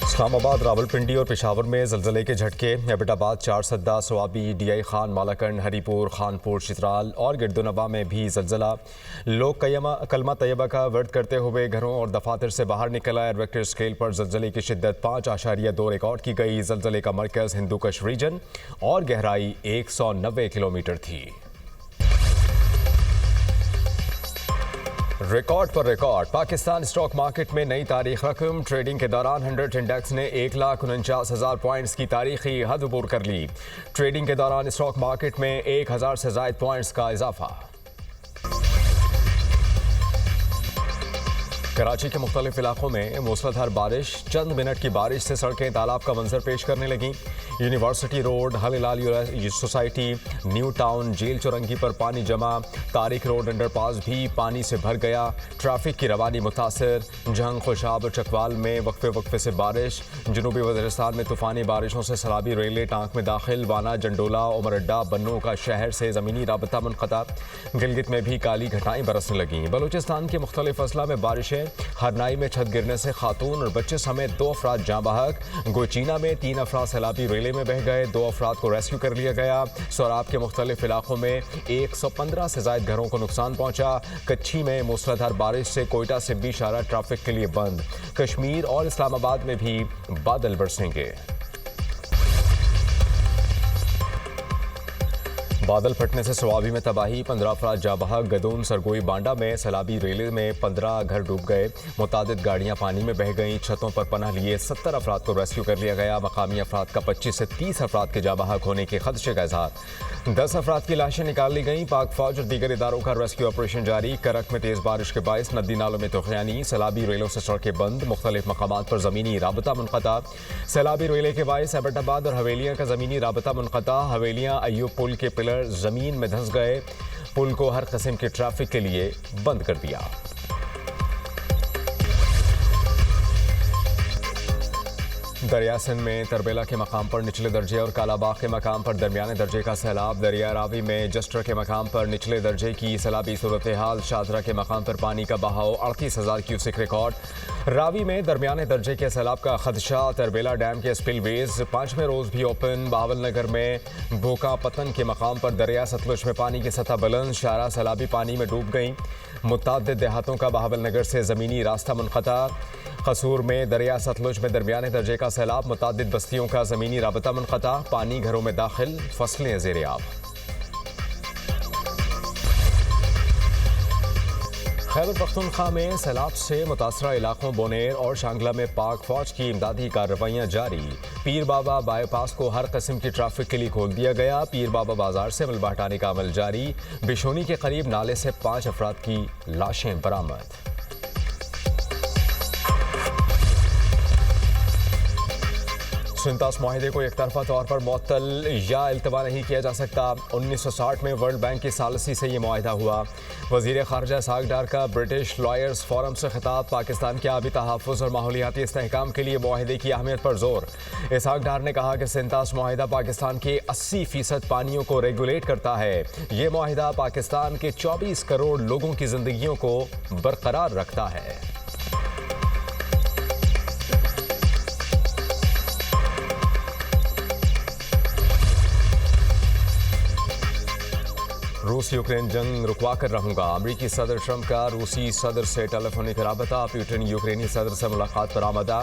اسلام آباد، راولپنڈی اور پشاور میں زلزلے کے جھٹکے۔ ایبٹ آباد، چارسدہ، سوابی، ڈی آئی خان، مالاکنڈ، ہری پور، خانپور، چترال اور گردونواں میں بھی زلزلہ۔ لوگ کلمہ طیبہ کا ورد کرتے ہوئے گھروں اور دفاتر سے باہر نکل آئے۔ ریکٹر اسکیل پر زلزلے کی شدت 5.2 ریکارڈ کی گئی۔ زلزلے کا مرکز ہندو کش ریجن اور گہرائی 190 کلومیٹر تھی۔ ریکارڈ پر ریکارڈ، پاکستان اسٹاک مارکیٹ میں نئی تاریخ رقم۔ ٹریڈنگ کے دوران 100 انڈیکس نے 1,49,000 پوائنٹس کی تاریخی حد عبور کر لی۔ ٹریڈنگ کے دوران اسٹاک مارکیٹ میں 1,000 سے زائد پوائنٹس کا اضافہ۔ کراچی کے مختلف علاقوں میں موسلادھار بارش، چند منٹ کی بارش سے سڑکیں تالاب کا منظر پیش کرنے لگیں۔ یونیورسٹی روڈ، ہلال سوسائٹی، نیو ٹاؤن، جیل چورنگی پر پانی جمع۔ طارق روڈ انڈر پاس بھی پانی سے بھر گیا۔ ٹریفک کی روانی متاثر۔ جھنگ، خوشاب اور چکوال میں وقفے وقفے سے بارش۔ جنوبی وزیرستان میں طوفانی بارشوں سے سیلابی ریلیں ٹانک میں داخل۔ وانا، جنڈولا، عمر اڈا، بنوں کا شہر سے زمینی رابطہ منقطع۔ گلگت میں بھی کالی گھٹائیں برسنے لگیں۔ بلوچستان کے مختلف اضلاع میں بارشیں۔ ہرنائی میں چھت گرنے سے خاتون اور بچے سمیت 2 افراد جاں بحق۔ گوچینا میں 3 افراد سیلابی ریلے میں بہہ گئے، 2 افراد کو ریسکیو کر لیا گیا۔ سوراب کے مختلف علاقوں میں 115 سے زائد گھروں کو نقصان پہنچا۔ کچھی میں موسلادھار بارش سے کوئٹہ سے بھی شارہ ٹریفک کے لیے بند۔ کشمیر اور اسلام آباد میں بھی بادل برسیں گے۔ بادل پھٹنے سے سوابی میں تباہی، 15 افراد جاں بحق۔ گدون، سرگوئی، بانڈا میں سیلابی ریلے میں 15 گھر ڈوب گئے، متعدد گاڑیاں پانی میں بہہ گئیں۔ چھتوں پر پناہ لیے 70 افراد کو ریسکیو کر لیا گیا۔ مقامی افراد کا 25 سے 30 افراد کے جاں بحق ہونے کے خدشے کا اظہار۔ 10 افراد کی لاشیں نکال لی گئیں۔ پاک فوج اور دیگر اداروں کا ریسکیو آپریشن جاری۔ کرک میں تیز بارش کے باعث ندی نالوں میں طوفانی، سیلابی ریلوں سے سڑکیں بند، مختلف مقامات پر زمینی رابطہ منقطع۔ سیلابی ریلے کے باعث ایبٹ آباد اور حویلیاں کا زمینی رابطہ منقطع۔ حویلیاں ایوب پل کے پلر زمین میں دھنس گئے، پل کو ہر قسم کے ٹریفک کے لیے بند کر دیا۔ دریا سندھ میں تربیلا کے مقام پر نچلے درجے اور کالا باغ کے مقام پر درمیانے درجے کا سیلاب۔ دریا راوی میں جسٹر کے مقام پر نچلے درجے کی سیلابی صورتحال۔ شاہدرہ کے مقام پر پانی کا بہاؤ 38,000 کیوسک ریکارڈ۔ راوی میں درمیانے درجے کے سیلاب کا خدشہ۔ تربیلا ڈیم کے سپل ویز 5ویں روز بھی اوپن۔ باول نگر میں بھوکا پتن کے مقام پر دریا ستلج میں پانی کی سطح بلند، شارع سیلابی پانی میں ڈوب گئیں۔ متعدد دیہاتوں کا بہاول نگر سے زمینی راستہ منقطع۔ قصور میں دریا ستلج میں درمیانے درجے کا سیلاب، متعدد بستیوں کا زمینی رابطہ منقطع، پانی گھروں میں داخل، فصلیں زیر آب۔ خیبر پختونخوا میں سیلاب سے متاثرہ علاقوں بونیر اور شانگلہ میں پاک فوج کی امدادی کارروائیاں جاری۔ پیر بابا بائی پاس کو ہر قسم کی ٹریفک کے لیے کھول دیا گیا۔ پیر بابا بازار سے ملبہ ہٹانے کا عمل جاری۔ بشونی کے قریب نالے سے 5 افراد کی لاشیں برآمد۔ سنتاس معاہدے کو یک طرفہ طور پر معطل یا التوا نہیں کیا جا سکتا۔ 1960 میں ورلڈ بینک کی ثالثی سے یہ معاہدہ ہوا۔ وزیر خارجہ اسحاق ڈار کا برٹش لائرز فورم سے خطاب۔ پاکستان کے آبی تحفظ اور ماحولیاتی استحکام کے لیے معاہدے کی اہمیت پر زور۔ اسحاق ڈار نے کہا کہ سنتاس معاہدہ پاکستان کے 80% پانیوں کو ریگولیٹ کرتا ہے۔ یہ معاہدہ پاکستان کے 24 کروڑ لوگوں کی زندگیوں کو برقرار رکھتا ہے۔ روس یوکرین جنگ رکوا کر رہوں گا، امریکی صدر ٹرمپ کا روسی صدر سے ٹیلی فونک رابطہ۔ پیوٹن یوکرینی صدر سے ملاقات پر آمادہ۔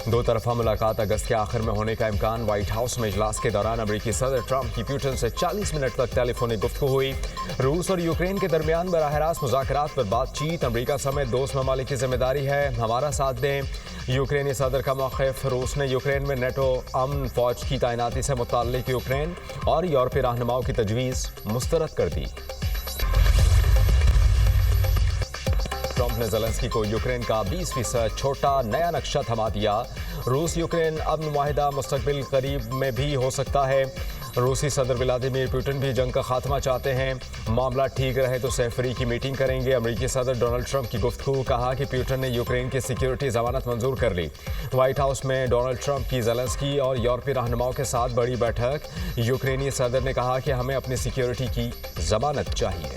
2 طرفہ ملاقات اگست کے آخر میں ہونے کا امکان۔ وائٹ ہاؤس میں اجلاس کے دوران امریکی صدر ٹرمپ کی پیوٹن سے 40 منٹ تک ٹیلی فونک گفتگو ہوئی۔ روس اور یوکرین کے درمیان براہ راست مذاکرات پر بات چیت۔ امریکہ سمیت دوست ممالک کی ذمہ داری ہے ہمارا ساتھ دیں۔ یوکرینی صدر کا موقف۔ روس نے یوکرین میں نیٹو امن فوج کی تعیناتی سے متعلق یوکرین اور یورپی رہنماؤں کی تجویز مسترد کر دی۔ ٹرمپ نے زیلنسکی کو یوکرین کا 20% چھوٹا نیا نقشہ تھما دیا۔ روس یوکرین امن معاہدہ مستقبل قریب میں بھی ہو سکتا ہے۔ روسی صدر ولادیمیر پوٹن بھی جنگ کا خاتمہ چاہتے ہیں۔ معاملہ ٹھیک رہے تو سہ فری کی میٹنگ کریں گے۔ امریکی صدر ڈونلڈ ٹرمپ کی گفتگو، کہا کہ پیوٹن نے یوکرین کی سیکیورٹی ضمانت منظور کر لی۔ وائٹ ہاؤس میں ڈونلڈ ٹرمپ کی زیلنسکی اور یورپی رہنماؤں کے ساتھ بڑی بیٹھک۔ یوکرینی صدر نے کہا کہ ہمیں اپنی سیکیورٹی کی ضمانت چاہیے۔